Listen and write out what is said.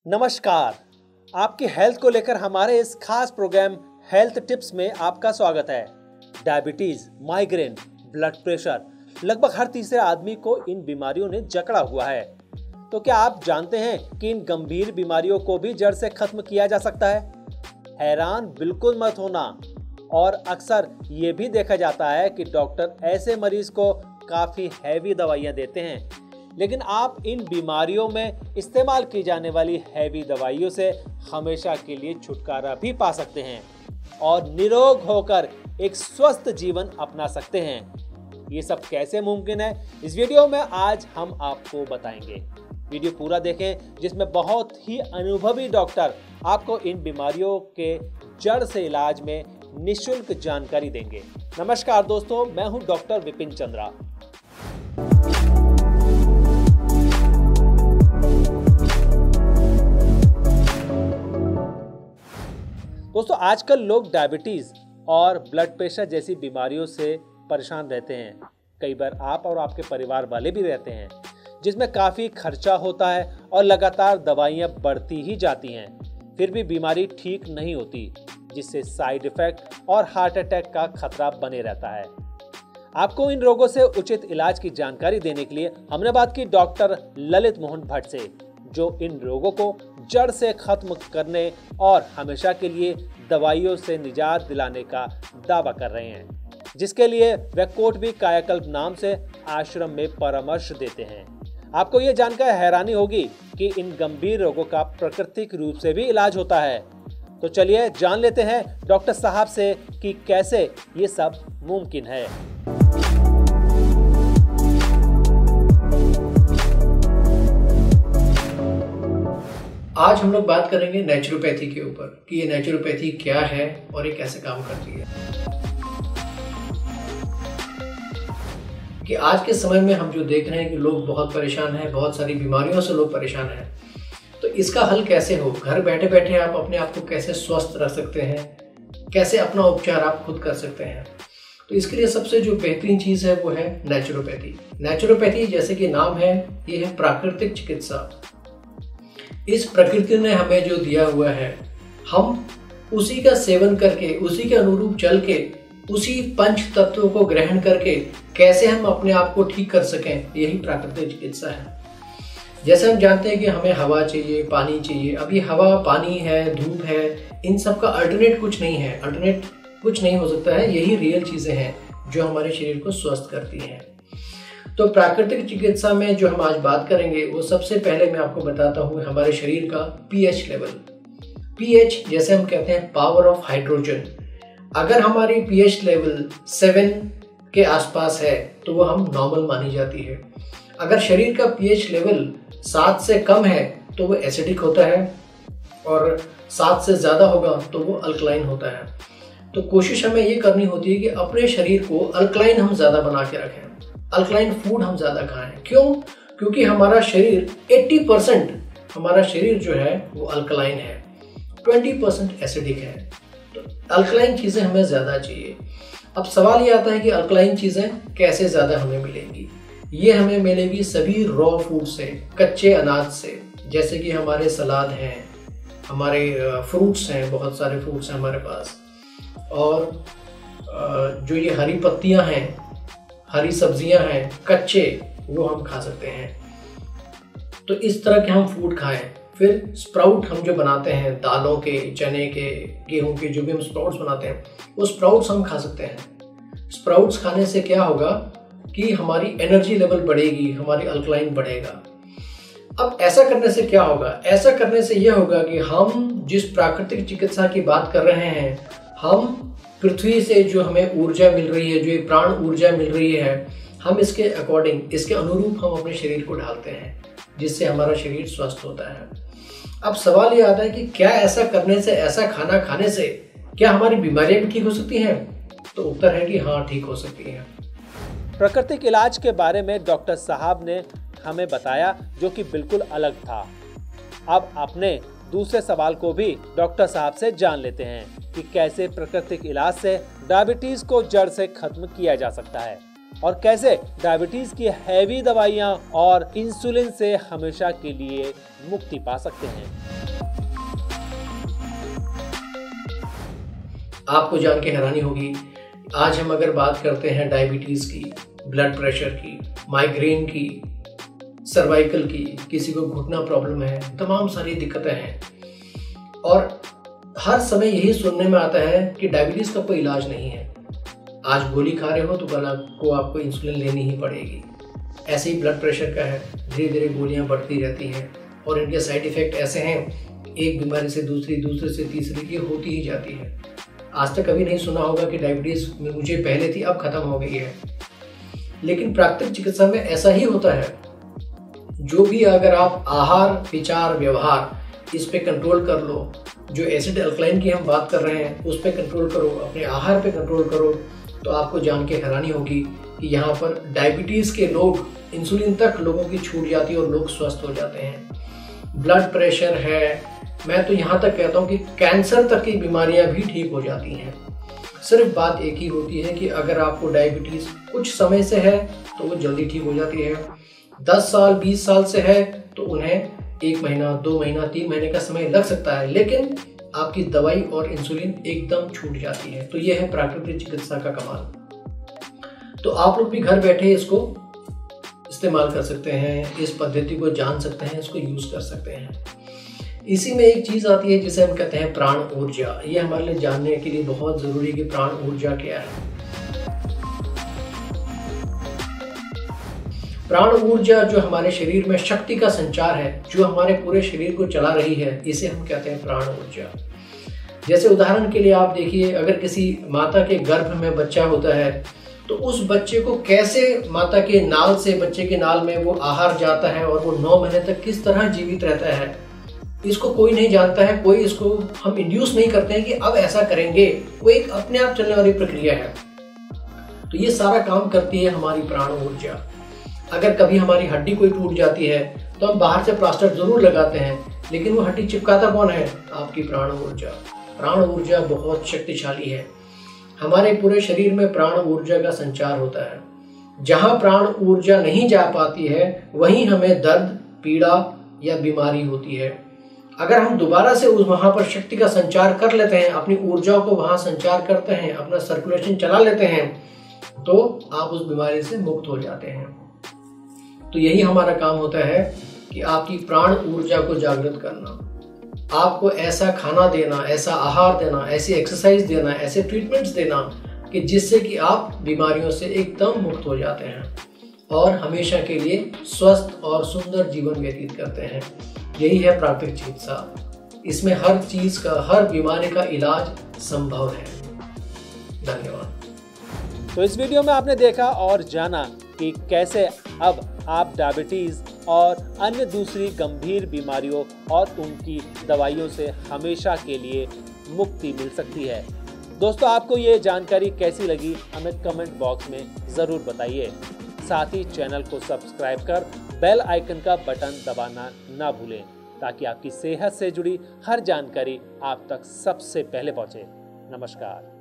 नमस्कार। आपकी हेल्थ को लेकर हमारे इस खास प्रोग्राम हेल्थ टिप्स में आपका स्वागत है। डायबिटीज, माइग्रेन, ब्लड प्रेशर, लगभग हर तीसरे आदमी को इन बीमारियों ने जकड़ा हुआ है। तो क्या आप जानते हैं कि इन गंभीर बीमारियों को भी जड़ से खत्म किया जा सकता है? हैरान बिल्कुल मत होना। और अक्सर ये भी देखा जाता है कि डॉक्टर ऐसे मरीज को काफी हैवी दवाइयां देते हैं, लेकिन आप इन बीमारियों में इस्तेमाल की जाने वाली हैवी दवाइयों से हमेशा के लिए छुटकारा भी पा सकते हैं और निरोग होकर एक स्वस्थ जीवन अपना सकते हैं। ये सब कैसे मुमकिन है, इस वीडियो में आज हम आपको बताएंगे। वीडियो पूरा देखें, जिसमें बहुत ही अनुभवी डॉक्टर आपको इन बीमारियों के जड़ से इलाज में निःशुल्क जानकारी देंगे। नमस्कार दोस्तों, मैं हूं डॉक्टर विपिन चंद्रा। दोस्तों, आजकल लोग डायबिटीज और ब्लड प्रेशर जैसी बीमारियों से परेशान रहते हैं। कई बार आप और आपके परिवार वाले भी रहते हैं, जिसमें काफ़ी खर्चा होता है और लगातार दवाइयाँ बढ़ती ही जाती हैं। फिर भी बीमारी ठीक नहीं होती, जिससे साइड इफेक्ट और हार्ट अटैक का खतरा बने रहता है। आपको इन रोगों से उचित इलाज की जानकारी देने के लिए हमने बात की डॉक्टर ललित मोहन भट्ट से, जो इन रोगों को जड़ से खत्म करने और हमेशा के लिए दवाइयों से निजात दिलाने का दावा कर रहे हैं, जिसके लिए वे कोटवी कायाकल्प नाम से आश्रम में परामर्श देते हैं। आपको ये जानकर हैरानी होगी कि इन गंभीर रोगों का प्राकृतिक रूप से भी इलाज होता है। तो चलिए जान लेते हैं डॉक्टर साहब से कि कैसे ये सब मुमकिन है। आज हम लोग बात करेंगे नेचुरोपैथी के ऊपर कि ये नेचुरोपैथी क्या है और ये कैसे काम करती है। कि आज के समय में हम जो देख रहे हैं कि लोग बहुत परेशान हैं, बहुत सारी बीमारियों से लोग परेशान हैं, तो इसका हल कैसे हो? घर बैठे बैठे आप अपने आप को कैसे स्वस्थ रख सकते हैं, कैसे अपना उपचार आप खुद कर सकते हैं? तो इसके लिए सबसे जो बेहतरीन चीज़ है वो है नेचुरोपैथी। नेचुरोपैथी जैसे कि नाम है, ये है प्राकृतिक चिकित्सा। इस प्रकृति ने हमें जो दिया हुआ है, हम उसी का सेवन करके, उसी के अनुरूप चल के, उसी पंच तत्वों को ग्रहण करके कैसे हम अपने आप को ठीक कर सकें, यही प्राकृतिक चिकित्सा है। जैसे हम जानते हैं कि हमें हवा चाहिए, पानी चाहिए। अब ये हवा, पानी है, धूप है, इन सब का अल्टरनेट कुछ नहीं है, अल्टरनेट कुछ नहीं हो सकता है। यही रियल चीज़ें हैं जो हमारे शरीर को स्वस्थ करती हैं। तो प्राकृतिक चिकित्सा में जो हम आज बात करेंगे, वो सबसे पहले मैं आपको बताता हूँ हमारे शरीर का पीएच लेवल। पीएच जैसे हम कहते हैं पावर ऑफ हाइड्रोजन। अगर हमारी पीएच लेवल 7 के आसपास है तो वो हम नॉर्मल मानी जाती है। अगर शरीर का पीएच लेवल 7 से कम है तो वो एसिडिक होता है, और 7 से ज़्यादा होगा तो वो अल्कलाइन होता है। तो कोशिश हमें ये करनी होती है कि अपने शरीर को अल्कलाइन हम ज़्यादा बना के रखें, अल्कलाइन फूड हम ज़्यादा खाएं। क्यों? क्योंकि हमारा शरीर 80% हमारा शरीर जो है वो अल्कलाइन है, 20% एसिडिक है। तो अल्कलाइन चीज़ें हमें ज़्यादा चाहिए। अब सवाल ये आता है कि अल्कलाइन चीज़ें कैसे ज़्यादा हमें मिलेंगी? ये हमें मिलेगी सभी रॉ फूड से, कच्चे अनाज से, जैसे कि हमारे सलाद हैं, हमारे फ्रूट्स हैं, बहुत सारे फ्रूट्स हैं हमारे पास, और जो ये हरी पत्तियाँ हैं, हरी सब्जियां हैं, कच्चे, वो हम खा सकते हैं। तो इस तरह के हम फूड खाएं। फिर स्प्राउट हम जो बनाते हैं, दालों के, चने के, गेहूं के, जो भी हम स्प्राउट्स बनाते हैं, वो स्प्राउट्स हम खा सकते हैं। स्प्राउट्स खाने से क्या होगा कि हमारी एनर्जी लेवल बढ़ेगी, हमारी अल्कलाइन बढ़ेगा। अब ऐसा करने से क्या होगा? ऐसा करने से यह होगा कि हम जिस प्राकृतिक चिकित्सा की बात कर रहे हैं, हम पृथ्वी से जो हमें ऊर्जा मिल रही है, जो प्राण ऊर्जा मिल रही है, हम इसके अकॉर्डिंग, इसके अनुरूप हम अपने शरीर को ढालते हैं, जिससे हमारा शरीर स्वस्थ होता है। अब सवाल ये आता है कि क्या ऐसा करने से, ऐसा खाना खाने से क्या हमारी बीमारियां भी ठीक हो सकती हैं? तो उत्तर है कि हाँ, ठीक हो सकती हैं। प्राकृतिक इलाज के बारे में डॉक्टर साहब ने हमें बताया, जो कि बिल्कुल अलग था। अब अपने दूसरे सवाल को भी डॉक्टर साहब से जान लेते हैं कि कैसे प्राकृतिक इलाज से डायबिटीज को जड़ से खत्म किया जा सकता है। और कैसे डायबिटीज की हैवी दवाइयां और इंसुलिन से हमेशा के लिए मुक्ति पा सकते हैं। आपको जान के हैरानी होगी, आज हम अगर बात करते हैं डायबिटीज की, ब्लड प्रेशर की, माइग्रेन की, सर्वाइकल की, किसी को घुटना प्रॉब्लम है, तमाम सारी दिक्कतें हैं और हर समय यही सुनने में आता है कि डायबिटीज का कोई इलाज नहीं है। आज गोली खा रहे हो तो कल आपको इंसुलिन लेनी ही पड़ेगी। ऐसे ही ब्लड प्रेशर का है, धीरे धीरे गोलियां बढ़ती रहती हैं और इनके साइड इफेक्ट ऐसे हैं, एक बीमारी से दूसरी, दूसरे से तीसरी, ये होती ही जाती है। आज तक कभी नहीं सुना होगा कि डायबिटीज मुझे पहले थी अब खत्म हो गई है। लेकिन प्राकृतिक चिकित्सा में ऐसा ही होता है। जो भी अगर आप आहार, विचार, व्यवहार इस पे कंट्रोल कर लो, जो एसिड अल्कलाइन की हम बात कर रहे हैं उस पे कंट्रोल करो, अपने आहार पे कंट्रोल करो, तो आपको जान के हैरानी होगी कि यहाँ पर डायबिटीज के लोग, इंसुलिन तक लोगों की छूट जाती है और लोग स्वस्थ हो जाते हैं। ब्लड प्रेशर है, मैं तो यहाँ तक कहता हूँ कि कैंसर तक की बीमारियां भी ठीक हो जाती हैं। सिर्फ बात एक ही होती है कि अगर आपको डायबिटीज कुछ समय से है तो वो जल्दी ठीक हो जाती है, 10 साल 20 साल से है तो उन्हें 1 महीना 2 महीना 3 महीने का समय लग सकता है, लेकिन आपकी दवाई और इंसुलिन एकदम छूट जाती है। तो यह है प्राकृतिक चिकित्सा का कमाल। तो आप लोग भी घर बैठे इसको इस्तेमाल कर सकते हैं, इस पद्धति को जान सकते हैं, इसको यूज कर सकते हैं। इसी में एक चीज आती है जिसे हम कहते हैं प्राण ऊर्जा। ये हमारे लिए जानने के लिए बहुत जरूरी है कि प्राण ऊर्जा क्या है। प्राण ऊर्जा जो हमारे शरीर में शक्ति का संचार है, जो हमारे पूरे शरीर को चला रही है, इसे हम कहते हैं प्राण ऊर्जा। जैसे उदाहरण के लिए आप देखिए, अगर किसी माता के गर्भ में बच्चा होता है तो उस बच्चे को कैसे माता के नाल से बच्चे के नाल में वो आहार जाता है और वो 9 महीने तक किस तरह जीवित रहता है, इसको कोई नहीं जानता है। कोई इसको हम इंड्यूस नहीं करते हैं कि अब ऐसा करेंगे, वो एक अपने आप चलने वाली प्रक्रिया है। तो ये सारा काम करती है हमारी प्राण ऊर्जा। अगर कभी हमारी हड्डी कोई टूट जाती है तो हम बाहर से प्लास्टर जरूर लगाते हैं, लेकिन वो हड्डी चिपकाता कौन है? आपकी प्राण ऊर्जा। प्राण ऊर्जा बहुत शक्तिशाली है। हमारे पूरे शरीर में प्राण ऊर्जा का संचार होता है। जहां प्राण ऊर्जा नहीं जा पाती है वहीं हमें दर्द, पीड़ा या बीमारी होती है। अगर हम दोबारा से वहां पर शक्ति का संचार कर लेते हैं, अपनी ऊर्जा को वहां संचार करते हैं, अपना सर्कुलेशन चला लेते हैं, तो आप उस बीमारी से मुक्त हो जाते हैं। तो यही हमारा काम होता है कि आपकी प्राण ऊर्जा को जागृत करना, आपको ऐसा खाना देना, ऐसा आहार देना, ऐसी एक्सरसाइज देना, ऐसे ट्रीटमेंट्स देना कि जिससे कि आप बीमारियों से एकदम मुक्त हो जाते हैं और हमेशा के लिए स्वस्थ और सुंदर जीवन व्यतीत करते हैं। यही है प्राकृतिक चिकित्सा। इसमें हर चीज का, हर बीमारी का इलाज संभव है। धन्यवाद। तो इस वीडियो में आपने देखा और जाना कि कैसे अब आप डायबिटीज और अन्य दूसरी गंभीर बीमारियों और उनकी दवाइयों से हमेशा के लिए मुक्ति मिल सकती है। दोस्तों, आपको ये जानकारी कैसी लगी हमें कमेंट बॉक्स में ज़रूर बताइए। साथ ही चैनल को सब्सक्राइब कर बेल आइकन का बटन दबाना ना भूलें, ताकि आपकी सेहत से जुड़ी हर जानकारी आप तक सबसे पहले पहुंचे। नमस्कार।